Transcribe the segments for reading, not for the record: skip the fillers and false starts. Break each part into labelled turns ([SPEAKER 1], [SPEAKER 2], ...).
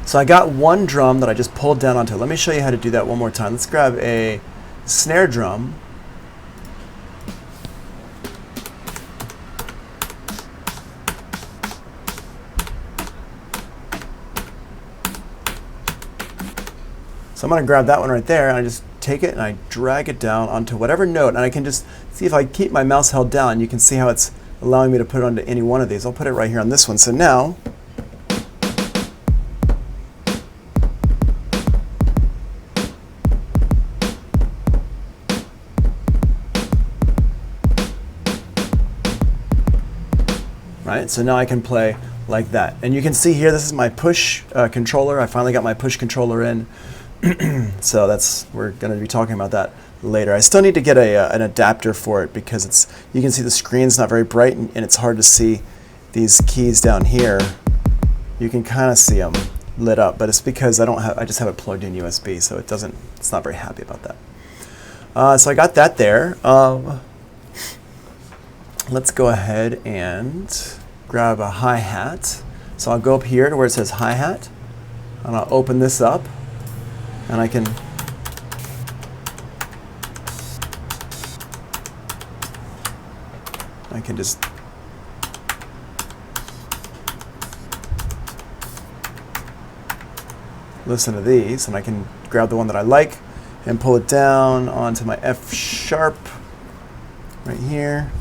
[SPEAKER 1] So I got one drum that I just pulled down onto. Let me show you how to do that one more time. Let's grab a snare drum. So I'm going to grab that one right there, and I just take it and I drag it down onto whatever note, and I can just see if I keep my mouse held down, you can see how it's allowing me to put it onto any one of these. I'll put it right here on this one. So now, right? So now I can play like that. And you can see here, this is my push controller. I finally got my push controller in. So we're going to be talking about that later. I still need to get an adapter for it because you can see the screen's not very bright and it's hard to see these keys down here. You can kind of see them lit up, but it's because I just have it plugged in USB, so it's not very happy about that. So I got that there. Let's go ahead and grab a hi-hat. So I'll go up here to where it says hi-hat, and I'll open this up, and I can just listen to these, and I can grab the one that I like and pull it down onto my F sharp right here.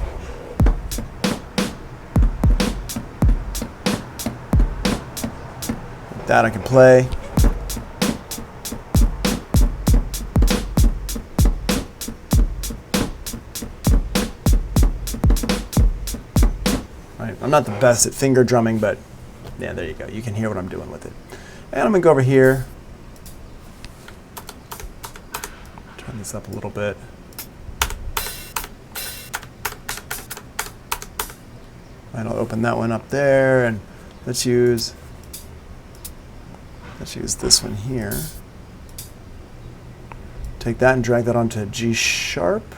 [SPEAKER 1] Like that I can play. I'm not the best at finger drumming, but yeah, there you go. You can hear what I'm doing with it. And I'm going to go over here, turn this up a little bit. And I'll open that one up there, and let's use this one here. Take that and drag that onto G sharp,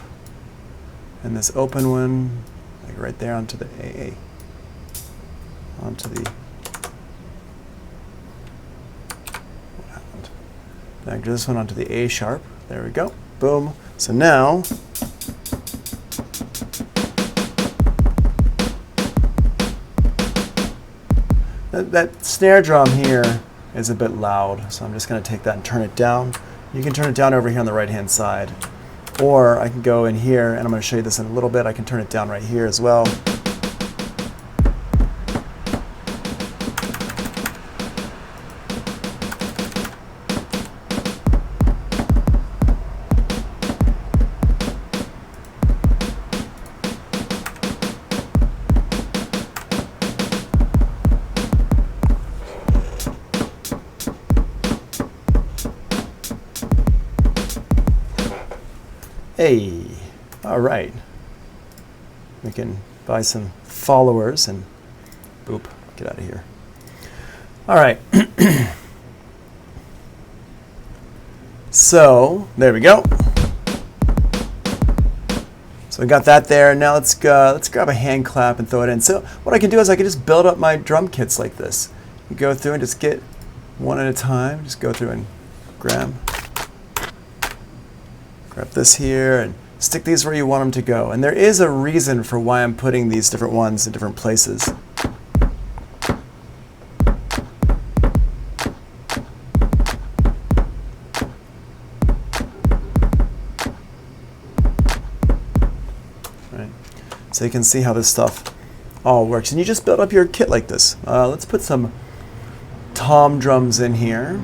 [SPEAKER 1] and this open one, like right there onto the AA. Onto the, what happened? Drag this one onto the A sharp. There we go. Boom. So now, that snare drum here is a bit loud, so I'm just going to take that and turn it down. You can turn it down over here on the right hand side, or I can go in here, and I'm going to show you this in a little bit. I can turn it down right here as well. Hey, all right. We can buy some followers and boop, get out of here. All right. So there we go. So I got that there. Now let's grab a hand clap and throw it in. So what I can do is I can just build up my drum kits like this. You go through and just get one at a time. Just go through and grab this here and stick these where you want them to go. And there is a reason for why I'm putting these different ones in different places. Right. So you can see how this stuff all works. And you just build up your kit like this. Let's put some tom drums in here.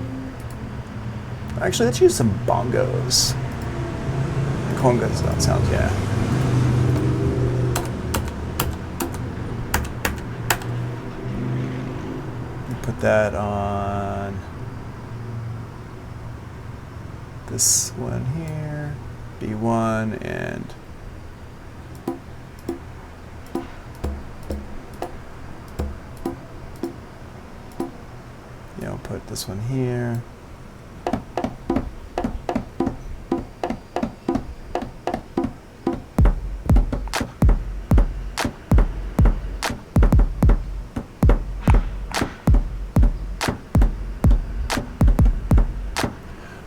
[SPEAKER 1] Actually, let's use some bongos. Congas, that sounds, yeah. Put that on this one here, B1, and I'll put this one here.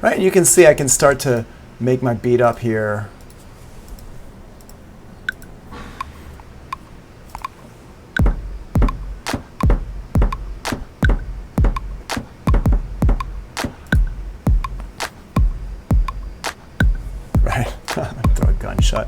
[SPEAKER 1] Right, and you can see I can start to make my beat up here. Right, throw a gunshot.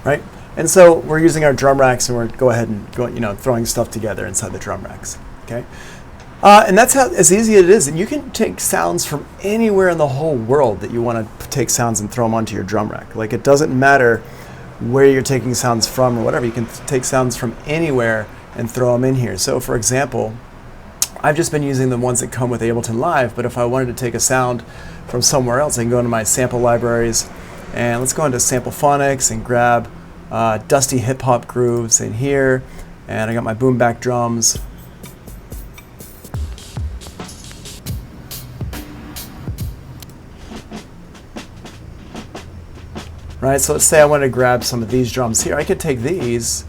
[SPEAKER 1] Right? And so we're using our drum racks, and we're go ahead and throwing stuff together inside the drum racks. Okay, and that's how as easy it is. And you can take sounds from anywhere in the whole world that you want to take sounds and throw them onto your drum rack. Like, it doesn't matter where you're taking sounds from or whatever. You can take sounds from anywhere and throw them in here. So, for example, I've just been using the ones that come with Ableton Live. But if I wanted to take a sound from somewhere else, I can go into my sample libraries, and let's go into Sample Phonics and grab dusty hip hop grooves in here, and I got my boom back drums. Right, so let's say I want to grab some of these drums here. I could take these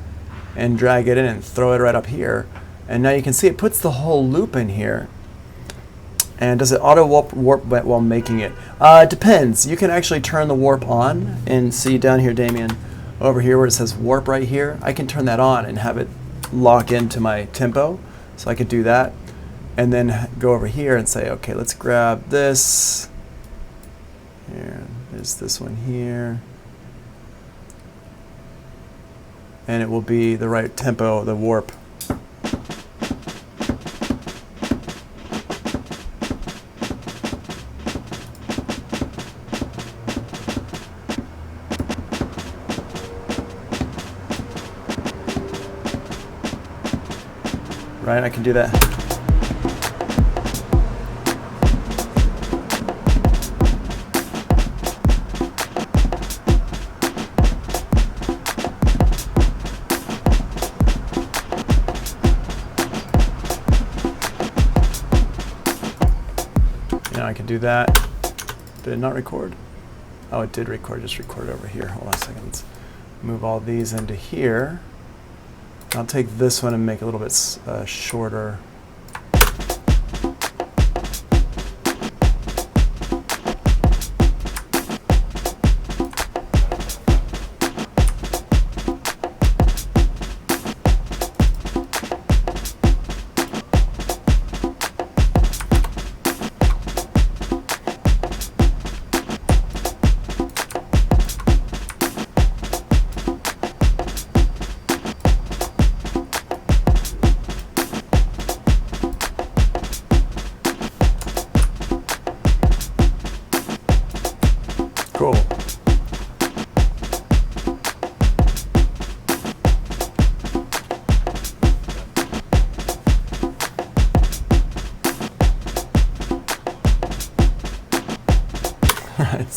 [SPEAKER 1] and drag it in and throw it right up here, and now you can see it puts the whole loop in here. And does it auto warp while making it? It depends. You can actually turn the warp on, and see down here, Damien, over here where it says warp right here, I can turn that on and have it lock into my tempo. So I could do that, and then go over here and say, okay, let's grab this. Here, there's this one here. And it will be the right tempo, the warp. Right, I can do that. I can do that. Did it not record? Oh, it did record. Just record over here. Hold on a second. Let's move all these into here. I'll take this one and make it a little bit shorter. Cool. Right,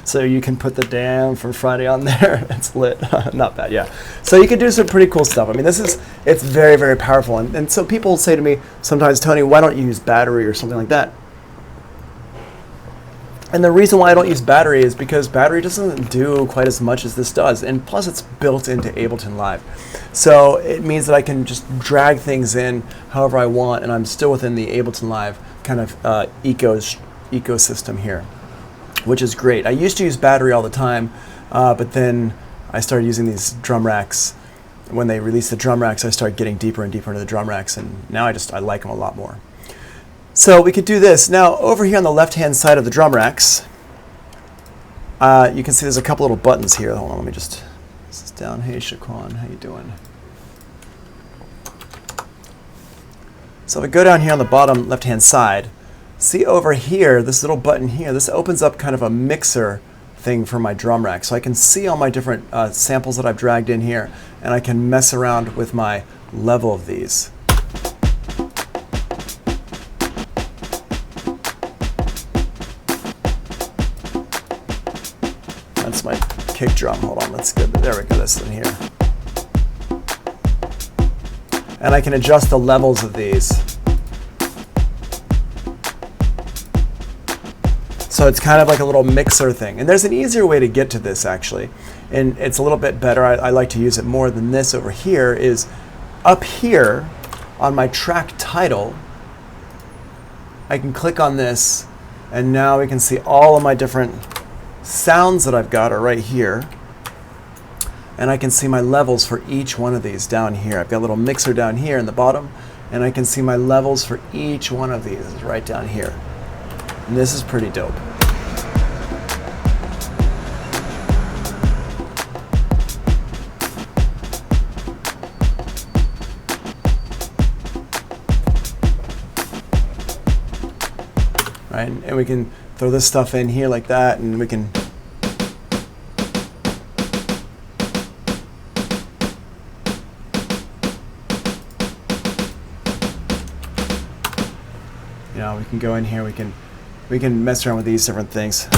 [SPEAKER 1] so you can put the damn from Friday on there. It's lit. Not bad, yeah. So you can do some pretty cool stuff. I mean, it's very, very powerful. And so people say to me sometimes, Tony, why don't you use battery or something like that? And the reason why I don't use battery is because battery doesn't do quite as much as this does. And plus, it's built into Ableton Live. So it means that I can just drag things in however I want, and I'm still within the Ableton Live kind of ecosystem here, which is great. I used to use battery all the time, but then I started using these drum racks. When they released the drum racks, I started getting deeper and deeper into the drum racks, and now I like them a lot more. So we could do this. Now, over here on the left-hand side of the drum racks, you can see there's a couple little buttons here. Hold on, let me just, this is down. Hey, Shaquan, how you doing? So if I go down here on the bottom left-hand side, see over here, this little button here, this opens up kind of a mixer thing for my drum rack. So I can see all my different samples that I've dragged in here, and I can mess around with my level of these. That's my kick drum. Hold on, let's go. There we go, this one here. and I can adjust the levels of these. So it's kind of like a little mixer thing. And there's an easier way to get to this actually, and it's a little bit better. I like to use it more than this over here. Is up here on my track title, I can click on this, and now we can see all of my different sounds that I've got are right here. And I can see my levels for each one of these down here. I've got a little mixer down here in the bottom, and I can see my levels for each one of these right down here. And this is pretty dope. Right? And we can throw this stuff in here like that, and we can we can go in here, we can mess around with these different things.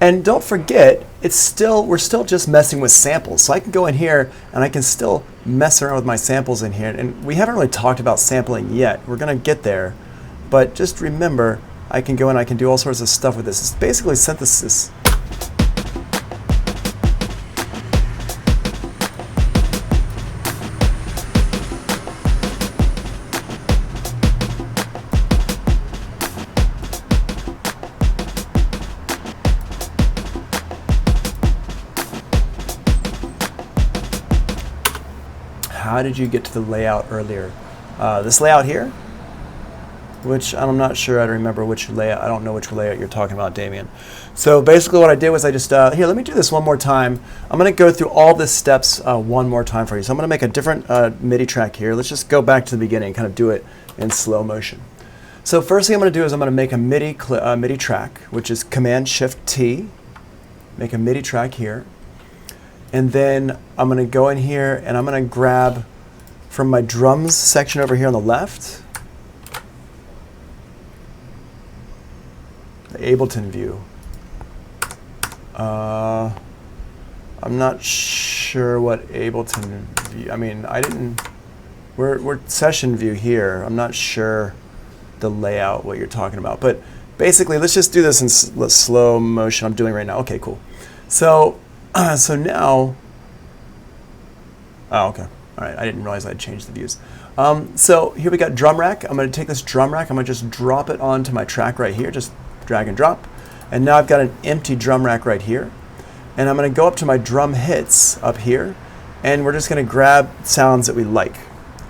[SPEAKER 1] And don't forget, we're still just messing with samples. So I can go in here and I can still mess around with my samples in here. And we haven't really talked about sampling yet. We're going to get there. But just remember, I can go in, I can do all sorts of stuff with this. It's basically synthesis. How did you get to the layout earlier? This layout here, which I'm not sure I remember which layout. I don't know which layout you're talking about, Damien. So basically what I did was I just, here, let me do this one more time. I'm going to go through all the steps one more time for you. So I'm going to make a different MIDI track here. Let's just go back to the beginning, kind of do it in slow motion. So first thing I'm going to do is I'm going to make a MIDI track, which is Command-Shift-T. Make a MIDI track here. And then I'm going to go in here and I'm going to grab from my drums section over here on the left, the Ableton view. I'm not sure what Ableton view, I mean, we're session view here. I'm not sure the layout, what you're talking about. But basically, let's just do this in slow motion. I'm doing right now. Okay, cool. So now, oh, okay. All right, I didn't realize I'd changed the views. So here we got drum rack. I'm going to take this drum rack. I'm going to just drop it onto my track right here. Just drag and drop. And now I've got an empty drum rack right here. And I'm going to go up to my drum hits up here. And we're just going to grab sounds that we like.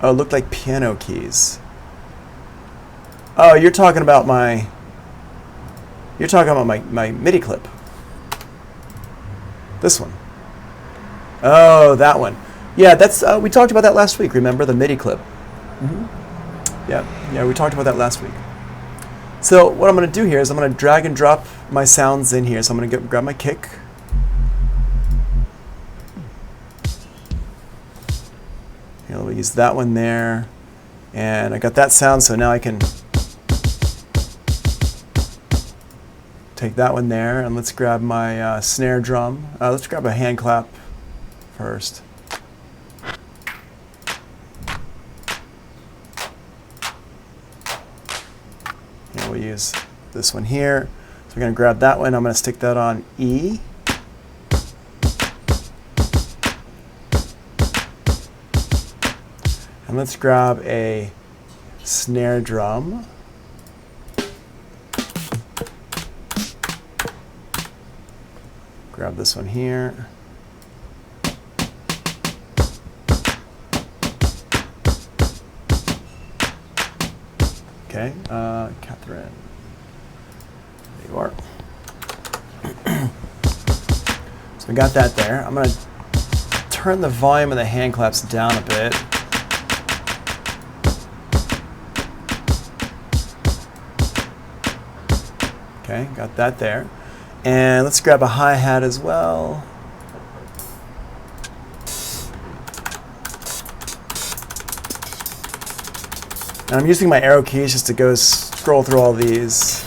[SPEAKER 1] Oh, it looked like piano keys. Oh, you're talking about my MIDI clip. This one. Oh, that one. Yeah, that's we talked about that last week. Remember the MIDI clip? Mm-hmm. Yeah, we talked about that last week. So what I'm going to do here is I'm going to drag and drop my sounds in here. So I'm going to grab my kick. Here, we'll use that one there, and I got that sound. So now I can take that one there, and let's grab my snare drum. Let's grab a hand clap first. And we'll use this one here. So we're going to grab that one. I'm going to stick that on E. And let's grab a snare drum. Grab this one here. Okay, Catherine. There you are. So we got that there. I'm going to turn the volume of the hand claps down a bit. Okay, got that there. And let's grab a hi-hat as well. And I'm using my arrow keys just to go scroll through all these.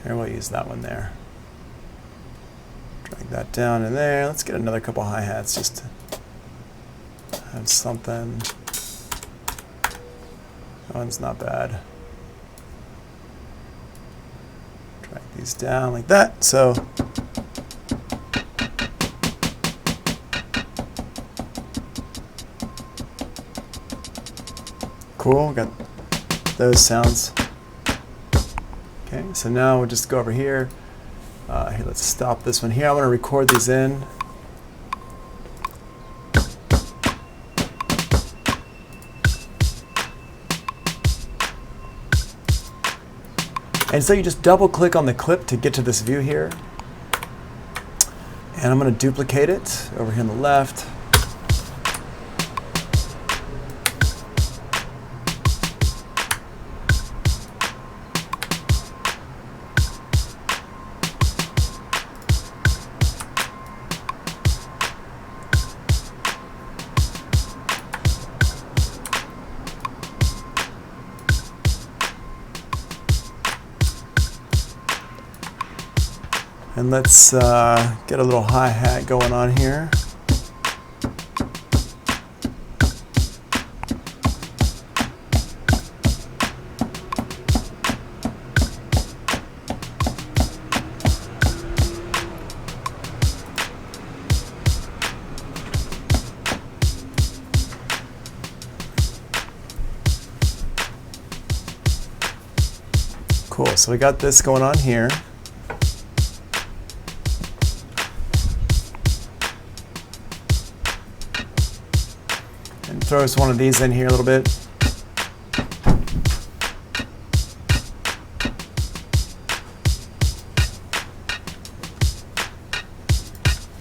[SPEAKER 1] Here, we'll use that one there. Drag that down in there. Let's get another couple hi-hats just to have something. That one's not bad. Drag these down like that. So cool, got those sounds. Okay, so now we'll just go over here. Here, let's stop this one here. I want to record these in. And so you just double click on the clip to get to this view here. And I'm going to duplicate it over here on the left. And let's get a little hi-hat going on here. Cool, so we got this going on here. Throw us one of these in here a little bit.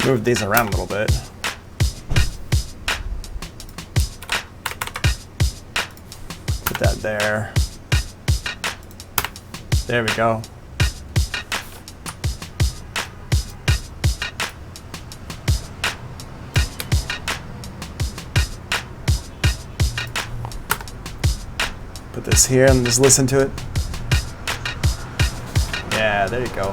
[SPEAKER 1] Move these around a little bit. Put that there. There we go. Put this here and just listen to it. Yeah, there you go.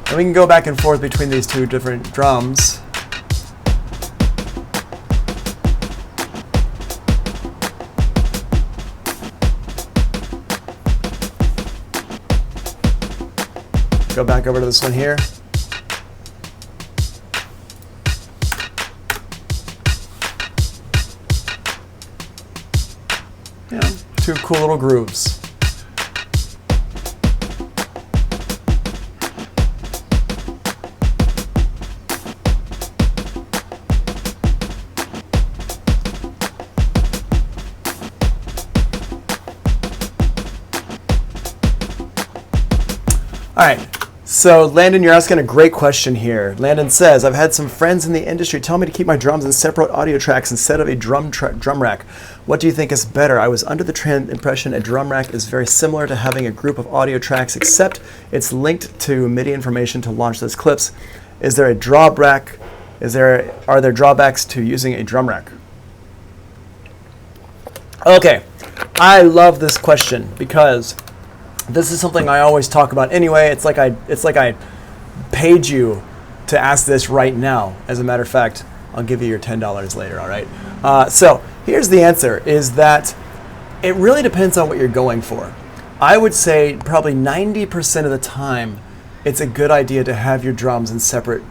[SPEAKER 1] And we can go back and forth between these two different drums. Go back over to this one here. You know, two cool little grooves. All right. So Landon, you're asking a great question here. Landon says, I've had some friends in the industry tell me to keep my drums in separate audio tracks instead of a drum rack. What do you think is better? I was under the impression a drum rack is very similar to having a group of audio tracks, except it's linked to MIDI information to launch those clips. Is there a drawback? Are there drawbacks to using a drum rack? Okay, I love this question because this is something I always talk about anyway. It's like I paid you to ask this right now. As a matter of fact, I'll give you your $10 later, all right? So here's the answer, is that it really depends on what you're going for. I would say probably 90% of the time, it's a good idea to have your drums in separate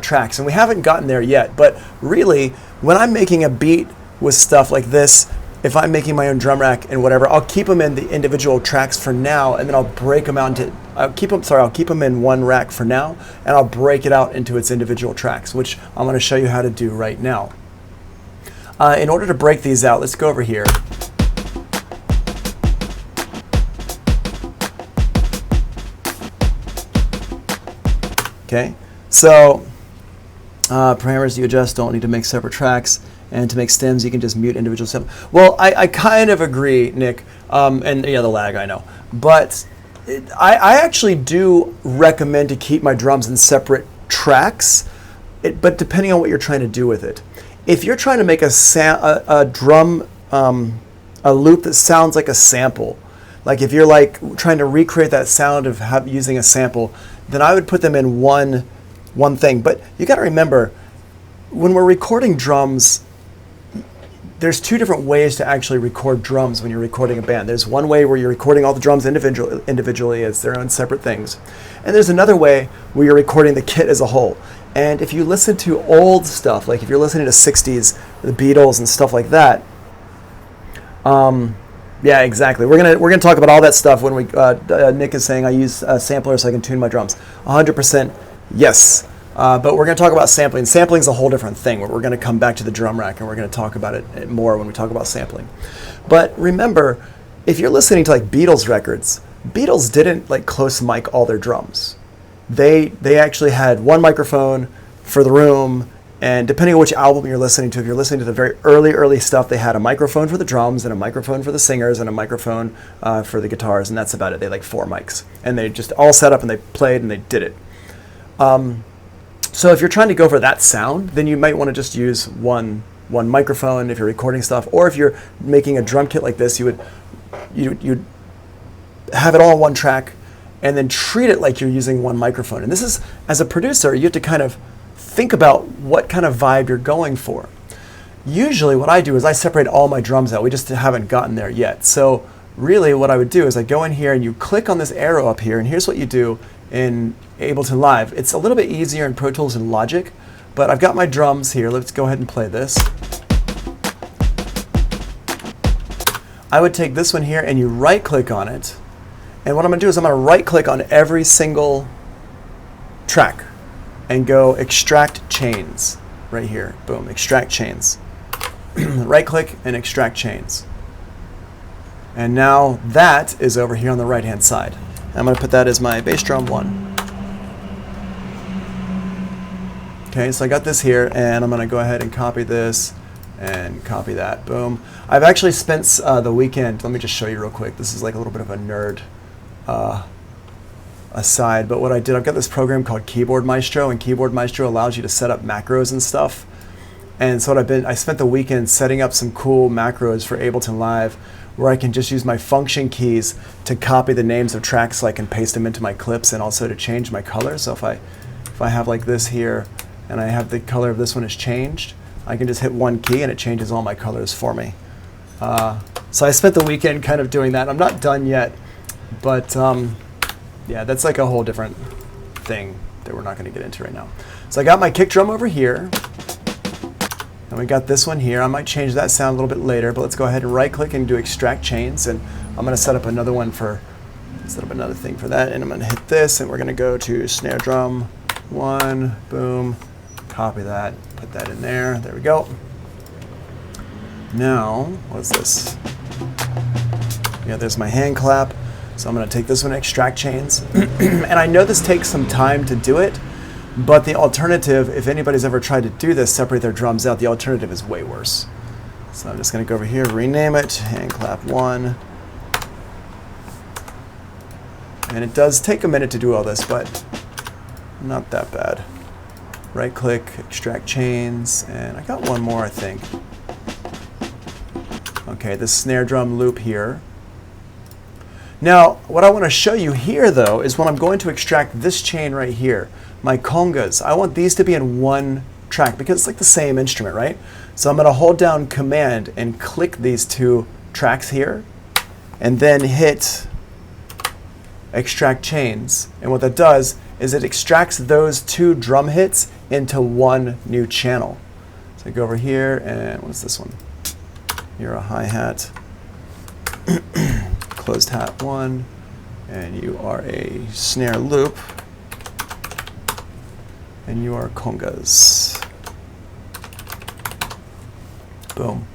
[SPEAKER 1] tracks. And we haven't gotten there yet, but really, when I'm making a beat with stuff like this, if I'm making my own drum rack and whatever, I'll keep them in the individual tracks for now, and then I'll break them out into, I'll keep them in one rack for now, and I'll break it out into its individual tracks, which I'm gonna show you how to do right now. In order to break these out, let's go over here. Okay, so parameters you adjust, don't need to make separate tracks. And to make stems, you can just mute individual stems. Well, I kind of agree, Nick. And yeah, the lag, I know. But I actually do recommend to keep my drums in separate tracks, but depending on what you're trying to do with it. If you're trying to make a drum, a loop that sounds like a sample, like if you're like trying to recreate that sound of using a sample, then I would put them in one thing. But you got to remember, when we're recording drums, there's two different ways to actually record drums when you're recording a band. There's one way where you're recording all the drums individually as their own separate things. And there's another way where you're recording the kit as a whole. And if you listen to old stuff, like if you're listening to 60s, the Beatles and stuff like that, yeah, exactly. We're gonna talk about all that stuff when we. Nick is saying I use a sampler so I can tune my drums. 100%, yes. But we're going to talk about sampling. Sampling is a whole different thing. We're going to come back to the drum rack, and we're going to talk about it more when we talk about sampling. But remember, if you're listening to like Beatles records, Beatles didn't like close mic all their drums. They actually had one microphone for the room, and depending on which album you're listening to, if you're listening to the very early stuff, they had a microphone for the drums and a microphone for the singers and a microphone for the guitars, and that's about it. They had like 4 mics, and they just all set up and they played and they did it. So if you're trying to go for that sound, then you might want to just use one microphone if you're recording stuff, or if you're making a drum kit like this, you'd have it all on one track and then treat it like you're using one microphone. And this is, as a producer, you have to kind of think about what kind of vibe you're going for. Usually what I do is I separate all my drums out. We just haven't gotten there yet. So really what I would do is I go in here and you click on this arrow up here, and here's what you do in Ableton Live. It's a little bit easier in Pro Tools and Logic, but I've got my drums here. Let's go ahead and play this. I would take this one here and you right click on it, and what I'm going to do is I'm going to right click on every single track and go extract chains right here. Boom, extract chains. Right click and extract chains. And now that is over here on the right hand side. I'm going to put that as my bass drum 1. Okay, so I got this here, and I'm going to go ahead and copy this and copy that. Boom. I've actually spent the weekend, let me just show you real quick. This is like a little bit of a nerd aside, but what I did, I've got this program called Keyboard Maestro, and Keyboard Maestro allows you to set up macros and stuff. And so I spent the weekend setting up some cool macros for Ableton Live, where I can just use my function keys to copy the names of tracks so I can paste them into my clips, and also to change my color. So if I have like this here, and I have the color of this one is changed, I can just hit one key and it changes all my colors for me. So I spent the weekend kind of doing that. I'm not done yet, but yeah, that's like a whole different thing that we're not going to get into right now. So I got my kick drum over here. And we got this one here. I might change that sound a little bit later, but let's go ahead and right click and do extract chains, and I'm going to set up another one set up another thing for that, and I'm going to hit this, and we're going to go to snare drum 1, boom, copy that, put that in there, there we go. Now, what's this? Yeah, there's my hand clap, so I'm going to take this one, extract chains, and I know this takes some time to do it, but the alternative, if anybody's ever tried to do this, separate their drums out, the alternative is way worse. So I'm just going to go over here, rename it, hand clap 1. And it does take a minute to do all this, but not that bad. Right click, extract chains, and I got one more, I think. Okay, the snare drum loop here. Now, what I want to show you here, though, is when I'm going to extract this chain right here, my congas, I want these to be in one track because it's like the same instrument, right? So I'm going to hold down Command and click these 2 tracks here, and then hit extract chains. And what that does is it extracts those 2 drum hits into one new channel. So I go over here, and what's this one? You're a hi-hat. Closed hat 1, and you are a snare loop, and you are congas. Boom.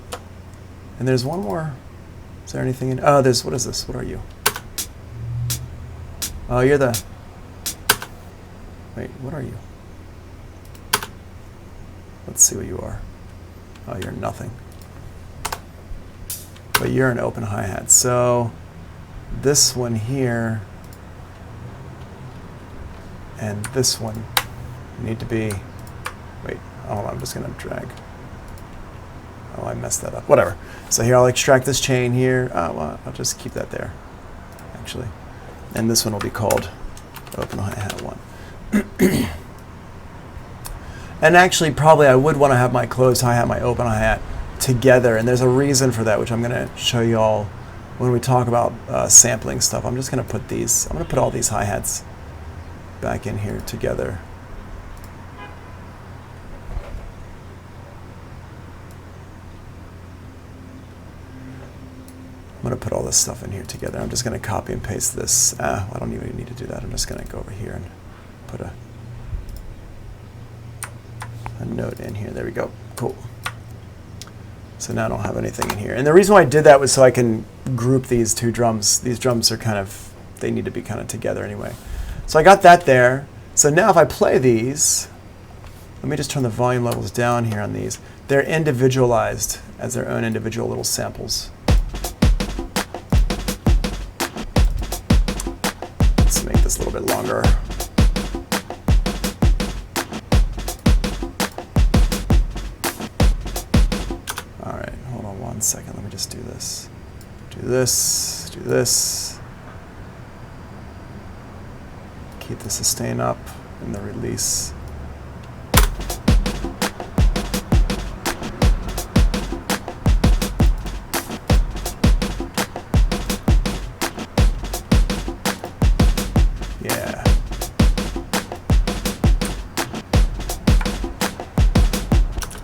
[SPEAKER 1] And there's one more. Is there anything in? Oh, there's, what is this? What are you? Oh, you're the, wait, what are you? Let's see what you are. Oh, you're nothing. But you're an open hi-hat. So this one here and this one need to be, wait, hold on, I'm just gonna drag. Oh, I messed that up, whatever. So here I'll extract this chain here. Well, I'll just keep that there, actually. And this one will be called open hi-hat 1. And actually, probably I would want to have my closed hi-hat, my open hi-hat together, and there's a reason for that, which I'm gonna show you all when we talk about sampling stuff. I'm just gonna put these, I'm gonna put all these hi-hats back in here together. I'm going to put all this stuff in here together. I'm just going to copy and paste this. I don't even need to do that. I'm just going to go over here and put a note in here. There we go. Cool. So now I don't have anything in here. And the reason why I did that was so I can group these two drums. These drums are kind of, they need to be kind of together anyway. So I got that there. So now if I play these, let me just turn the volume levels down here on these. They're individualized as their own individual little samples. Let's make this a little bit longer. All right, hold on 1 second. Let me just do this. Do this, do this. Keep the sustain up and the release. Yeah.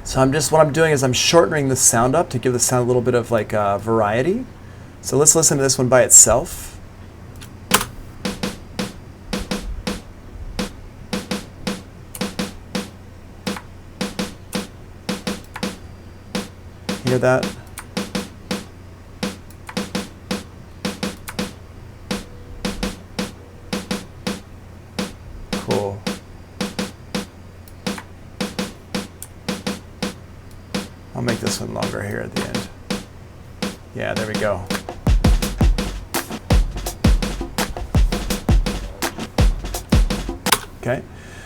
[SPEAKER 1] So what I'm doing is I'm shortening the sound up to give the sound a little bit of like variety. So let's listen to this one by itself. Hear that? Cool. I'll make this one longer here at the end. Yeah, there we go. Okay,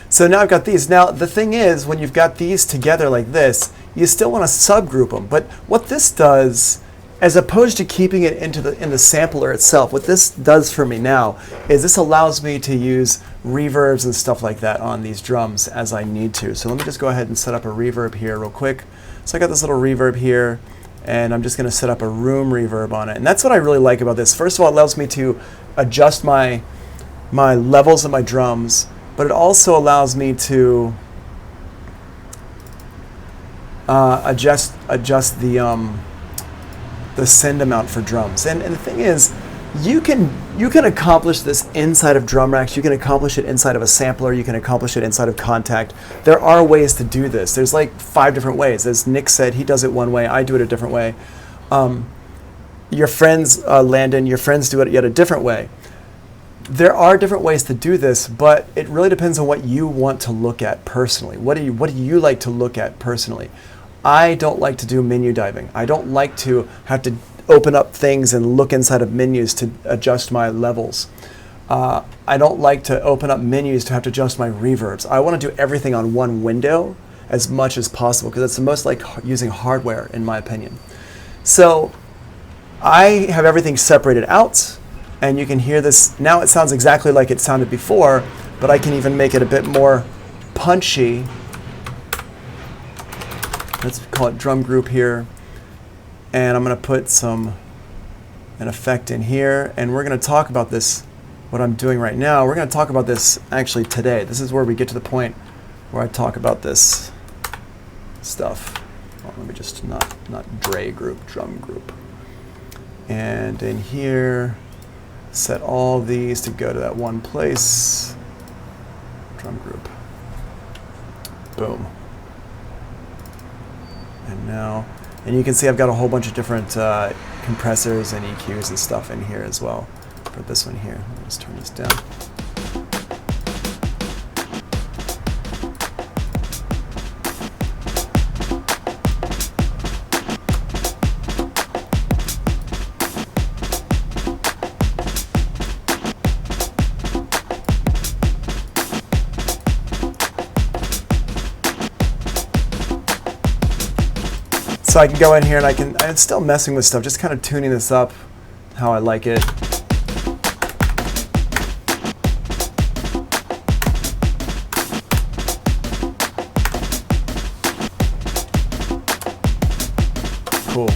[SPEAKER 1] so now I've got these. Now the thing is, when you've got these together like this, you still want to subgroup them. But what this does, as opposed to keeping it in the sampler itself, what this does for me now is this allows me to use reverbs and stuff like that on these drums as I need to. So let me just go ahead and set up a reverb here real quick. So I got this little reverb here, and I'm just going to set up a room reverb on it. And that's what I really like about this. First of all, it allows me to adjust my levels of my drums, but it also allows me to adjust the send amount for drums. And the thing is, you can accomplish this inside of drum racks. You can accomplish it inside of a sampler. You can accomplish it inside of Contact. There are ways to do this. There's like 5 different ways. As Nick said, he does it one way. I do it a different way. Your friends, Landon, your friends do it yet a different way. There are different ways to do this, but it really depends on what you want to look at personally. What do you like to look at personally? I don't like to do menu diving. I don't like to have to open up things and look inside of menus to adjust my levels. I don't like to open up menus to have to adjust my reverbs. I want to do everything on one window as much as possible because it's the most like using hardware, in my opinion. So I have everything separated out, and you can hear this. Now it sounds exactly like it sounded before, but I can even make it a bit more punchy. Let's call it drum group here. And I'm going to put an effect in here. And we're going to talk about this, what I'm doing right now. We're going to talk about this actually today. This is where we get to the point where I talk about this stuff. Well, let me just not Dre group, drum group. And in here, set all these to go to that one place. Drum group. Boom. And now, and you can see I've got a whole bunch of different compressors and EQs and stuff in here as well. For this one here, let me just turn this down. So I can go in here and I'm still messing with stuff, just kind of tuning this up how I like it. Cool.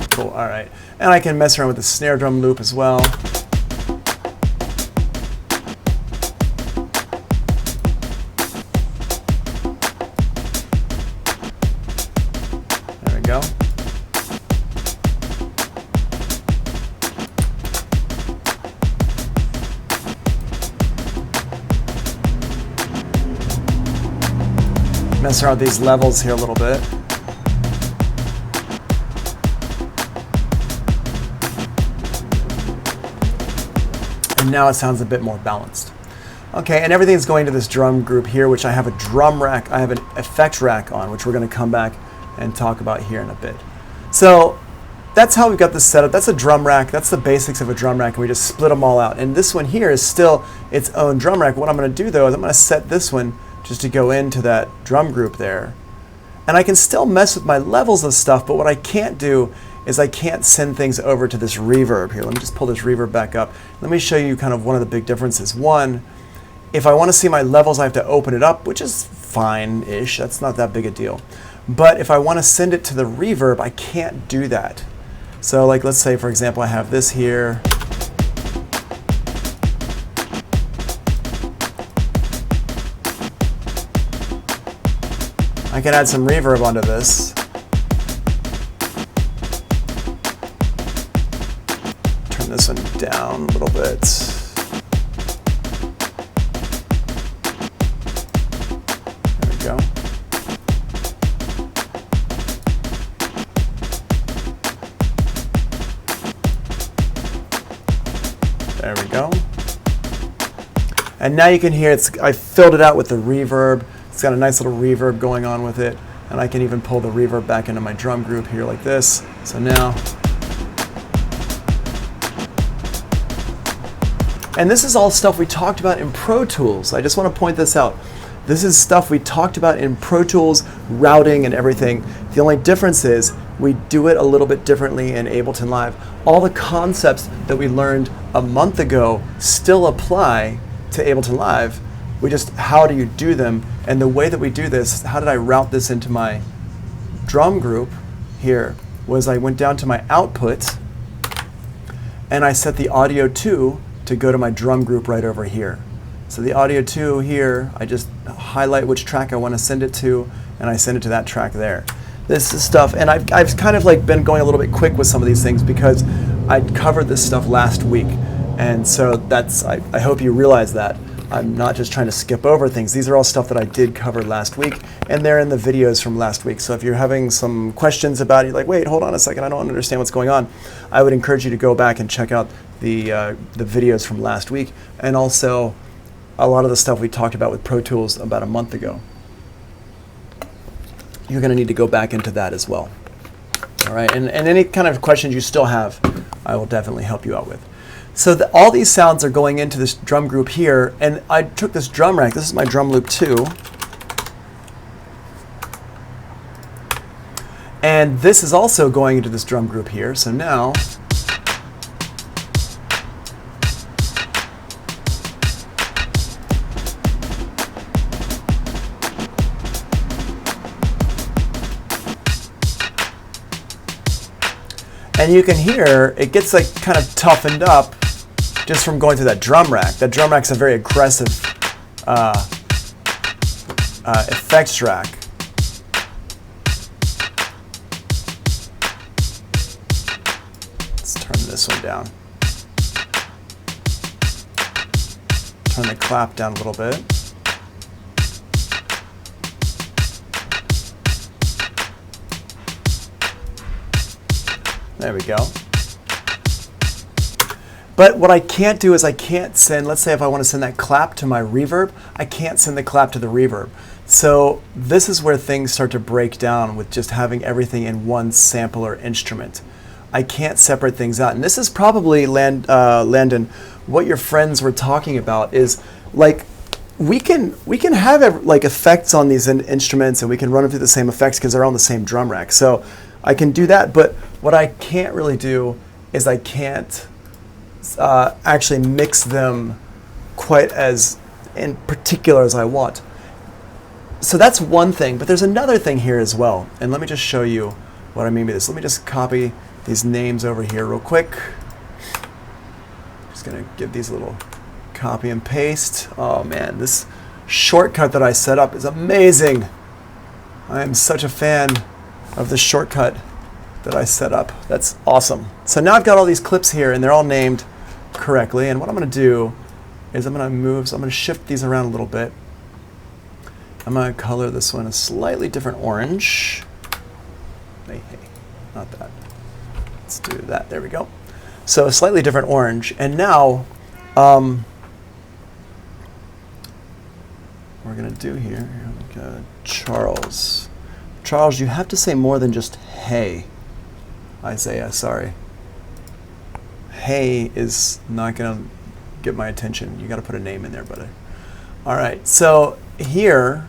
[SPEAKER 1] Cool, all right. And I can mess around with the snare drum loop as well. There we go. Mess around with these levels here a little bit. And now it sounds a bit more balanced. Okay, and everything's going to this drum group here, which I have a drum rack, I have an effect rack on, which we're going to come back and talk about here in a bit. So that's how we've got this set up. That's a drum rack. That's the basics of a drum rack, and we just split them all out. And this one here is still its own drum rack. What I'm going to do, though, is I'm going to set this one just to go into that drum group there. And I can still mess with my levels of stuff, but what I can't do is I can't send things over to this reverb here. Let me just pull this reverb back up. Let me show you kind of one of the big differences. One, if I want to see my levels, I have to open it up, which is fine-ish. That's not that big a deal. But if I want to send it to the reverb, I can't do that. So like, let's say, for example, I have this here. I can add some reverb onto this. Turn this one down a little bit. There we go. There we go. And now you can hear I filled it out with the reverb. It's got a nice little reverb going on with it. And I can even pull the reverb back into my drum group here like this. So now, and this is all stuff we talked about in Pro Tools. I just want to point this out. This is stuff we talked about in Pro Tools, routing and everything. The only difference is we do it a little bit differently in Ableton Live. All the concepts that we learned a month ago still apply to Ableton Live. We just, how do you do them? And the way that we do this, how did I route this into my drum group here, was I went down to my output and I set the audio 2 to go to my drum group right over here. So the audio 2 here, I just highlight which track I want to send it to, and I send it to that track there. This is stuff, and I've kind of like been going a little bit quick with some of these things because I covered this stuff last week. And so that's, I hope you realize that. I'm not just trying to skip over things. These are all stuff that I did cover last week, and they're in the videos from last week. So if you're having some questions about it, like, wait, hold on a second, I don't understand what's going on, I would encourage you to go back and check out the videos from last week, and also a lot of the stuff we talked about with Pro Tools about a month ago. You're going to need to go back into that as well. All right, and any kind of questions you still have, I will definitely help you out with. So all these sounds are going into this drum group here, and I took this drum rack. This is my drum loop 2. And this is also going into this drum group here. So now, and you can hear it gets like kind of toughened up just from going through that drum rack. That drum rack's a very aggressive effects rack. Let's turn this one down. Turn the clap down a little bit. There we go. But what I can't do is I can't send, let's say if I want to send that clap to my reverb, I can't send the clap to the reverb. So this is where things start to break down with just having everything in one sampler instrument. I can't separate things out. And this is probably, Landon, what your friends were talking about is like, we can have like effects on these instruments, and we can run them through the same effects because they're on the same drum rack. So I can do that, but what I can't really do is I can't actually mix them quite as in particular as I want. So that's one thing, but there's another thing here as well. And let me just show you what I mean by this. Let me just copy these names over here real quick. Just gonna give these a little copy and paste. Oh man, this shortcut that I set up is amazing. I am such a fan of the shortcut that I set up. That's awesome. So now I've got all these clips here and they're all named correctly. And what I'm gonna do is I'm gonna shift these around a little bit. I'm gonna color this one a slightly different orange. Hey, not that. Let's do that, there we go. So a slightly different orange. And now, we're gonna do here we go, Charles. Charles, you have to say more than just hey. Isaiah, sorry. Hey is not gonna get my attention. You gotta put a name in there, buddy. All right, so here,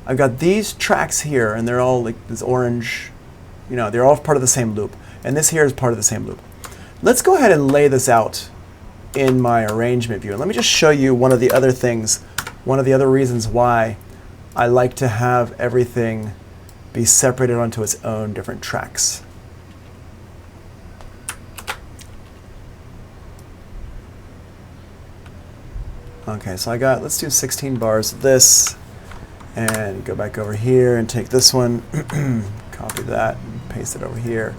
[SPEAKER 1] I've got these tracks here, and they're all like this orange, you know, they're all part of the same loop. And this here is part of the same loop. Let's go ahead and lay this out in my arrangement view. And let me just show you one of the other things, one of the other reasons why I like to have everything be separated onto its own different tracks. Okay, so let's do 16 bars of this, and go back over here and take this one, copy that, and paste it over here.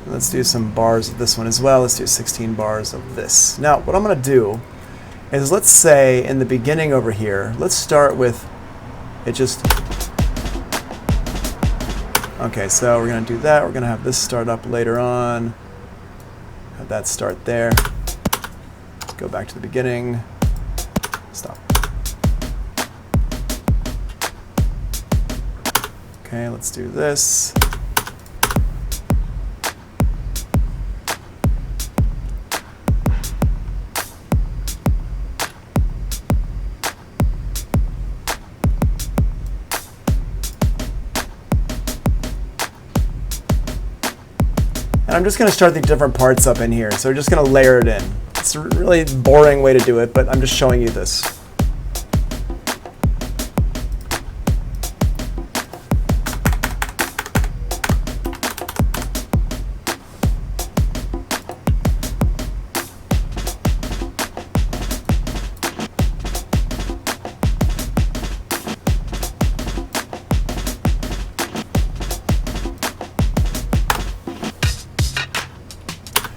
[SPEAKER 1] Let's do some bars of this one as well. Let's do 16 bars of this. Now, what I'm going to do is, let's say in the beginning over here, let's start with it just... Okay, so we're going to do that. We're going to have this start up later on. Have that start there. Go back to the beginning. Stop. Okay, let's do this. And I'm just going to start the different parts up in here. So we're just going to layer it in. It's a really boring way to do it, but I'm just showing you this.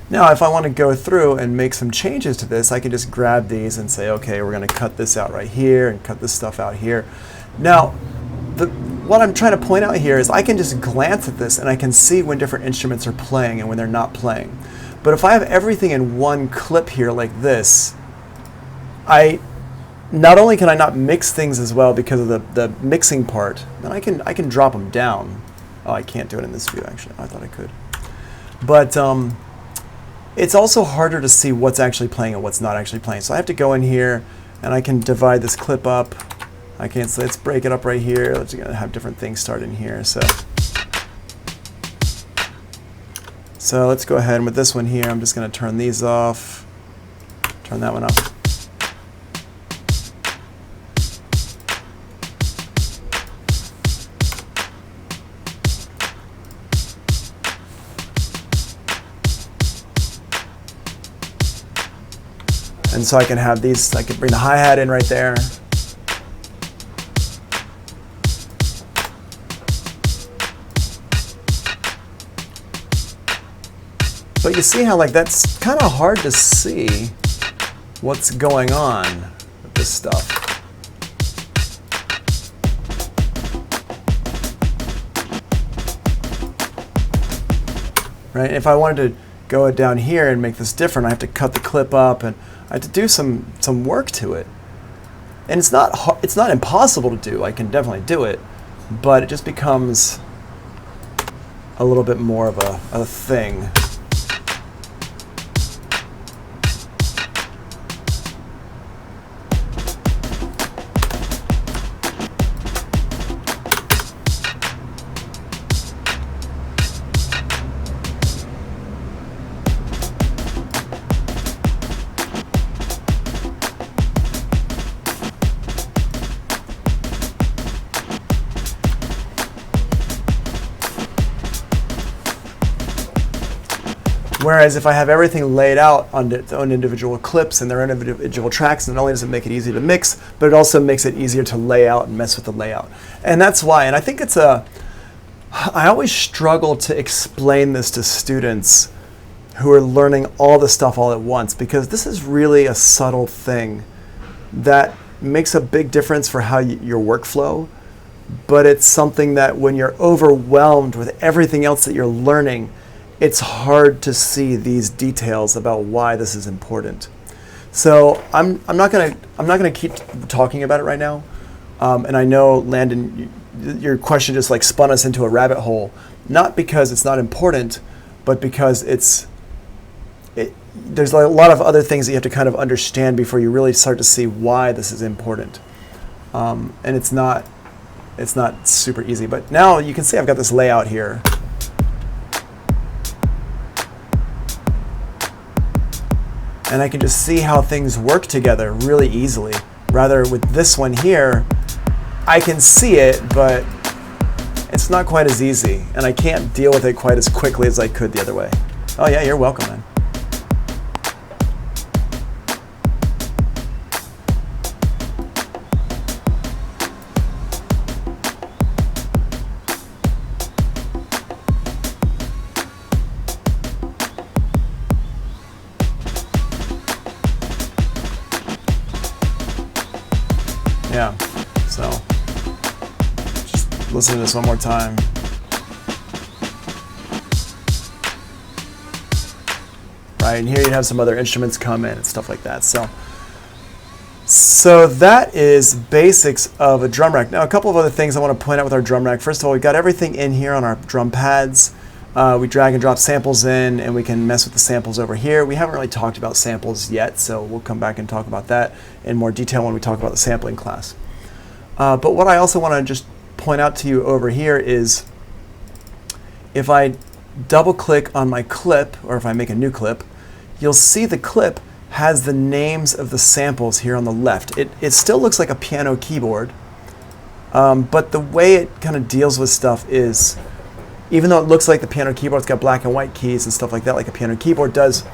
[SPEAKER 1] Now, if I want to go through and make some changes to this, I can just grab these and say, okay, we're going to cut this out right here and cut this stuff out here. Now, what I'm trying to point out here is I can just glance at this and I can see when different instruments are playing and when they're not playing. But if I have everything in one clip here like this, not only can I not mix things as well because of the mixing part, then I can drop them down. Oh, I can't do it in this view, actually. I thought I could. But it's also harder to see what's actually playing and what's not actually playing. So I have to go in here and I can divide this clip up. I can say, let's break it up right here. Let's have different things start in here. So let's go ahead, and with this one here, I'm just going to turn these off, turn that one off. And so I can have these, I can bring the hi-hat in right there. But you see how that's kind of hard to see what's going on with this stuff. Right? If I wanted to go down here and make this different, I have to cut the clip up and I have to do some work to it. And it's not impossible to do. I can definitely do it, but it just becomes a little bit more of a thing. Whereas if I have everything laid out on its own individual clips and their own individual tracks, not only does it make it easier to mix, but it also makes it easier to lay out and mess with the layout. And that's why, and I think I always struggle to explain this to students who are learning all this stuff all at once, because this is really a subtle thing that makes a big difference for how your workflow, but it's something that when you're overwhelmed with everything else that you're learning, it's hard to see these details about why this is important. So I'm not gonna keep talking about it right now. And I know, Landon, your question just like spun us into a rabbit hole, not because it's not important, but because there's a lot of other things that you have to kind of understand before you really start to see why this is important. And it's not super easy. But now you can see I've got this layout here. And I can just see how things work together really easily. Rather with this one here, I can see it, but it's not quite as easy. And I can't deal with it quite as quickly as I could the other way. Oh yeah, you're welcome, man. Yeah, so just listen to this one more time. Right, and here you'd have some other instruments come in and stuff like that. So that is basics of a drum rack. Now, a couple of other things I want to point out with our drum rack. First of all, we've got everything in here on our drum pads. We drag and drop samples in, and we can mess with the samples over here. We haven't really talked about samples yet, so we'll come back and talk about that in more detail when we talk about the sampling class. But what I also want to just point out to you over here is if I double click on my clip, or if I make a new clip, you'll see the clip has the names of the samples here on the left. It still looks like a piano keyboard, but the way it kind of deals with stuff is, even though it looks like the piano keyboard, it's got black and white keys and stuff like that, like a piano keyboard does,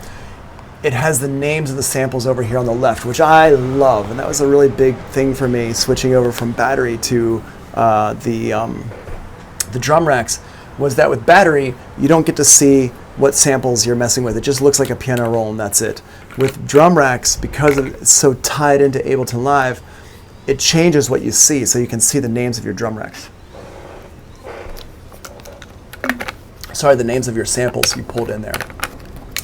[SPEAKER 1] it has the names of the samples over here on the left, which I love. And that was a really big thing for me, switching over from battery to the drum racks, was that with battery, you don't get to see what samples you're messing with. It just looks like a piano roll and that's it. With drum racks, because it's so tied into Ableton Live, it changes what you see, so you can see the names of your drum racks. Sorry, the names of your samples you pulled in there.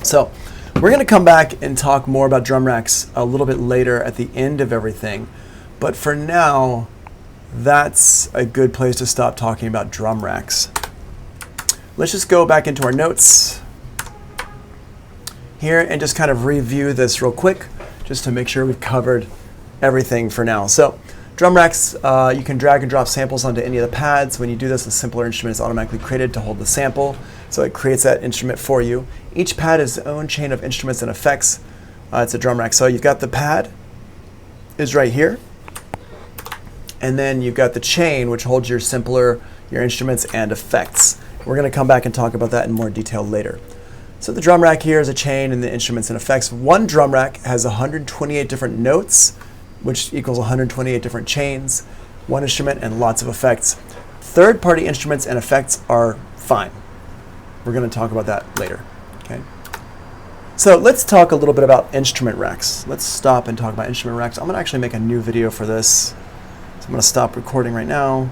[SPEAKER 1] So we're going to come back and talk more about drum racks a little bit later at the end of everything. But for now, that's a good place to stop talking about drum racks. Let's just go back into our notes here and just kind of review this real quick, just to make sure we've covered everything for now. So drum racks, you can drag and drop samples onto any of the pads. When you do this, a simpler instrument is automatically created to hold the sample. So it creates that instrument for you. Each pad has its own chain of instruments and effects. It's a drum rack. So you've got the pad is right here. And then you've got the chain, which holds your instruments and effects. We're going to come back and talk about that in more detail later. So the drum rack here is a chain and the instruments and effects. One drum rack has 128 different notes, which equals 128 different chains, one instrument, and lots of effects. Third-party instruments and effects are fine. We're going to talk about that later. Okay. So let's talk a little bit about instrument racks. Let's stop and talk about instrument racks. I'm going to actually make a new video for this. So I'm going to stop recording right now.